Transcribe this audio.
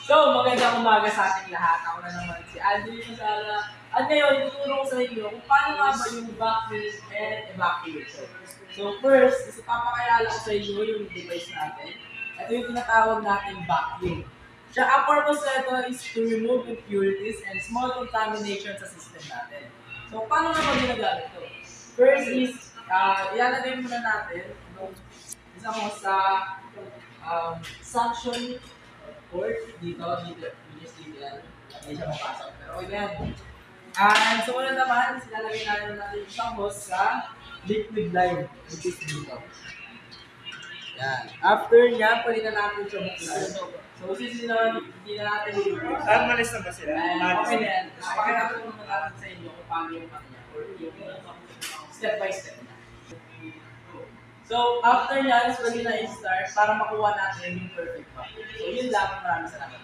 So, magandang umaga sa ating lahat. Ako na naman si Andrew Masala. At ngayon, tuturo ko sa inyo kung paano nga ba yung vacuum and evacuation. So, first, ipapakilala ko sa inyo yung device natin. Ito yung tinatawag natin vacuum. Siya, ang purpose na ito is to remove impurities and small contamination sa system natin. So, paano nga ba ginagamit ito? First is, ilalagay muna natin yung isa mo sa suction port dito, just dito yan. Hindi siya mapasok. Pero okay na yan. And so una naman, silalagay natin yung isang hose sa liquid line, which is dito. Yan. After niya, pwede na natin siya buksan. So since hindi na natin Malis na ba sila? okay na yan. Pakita ko naman natin sa inyo kung paano yung kanya or yung step by step na. So, after nyan, pwede na i-start para makuha natin yung perfect vacuum. So, yun lang. Maraming salamat.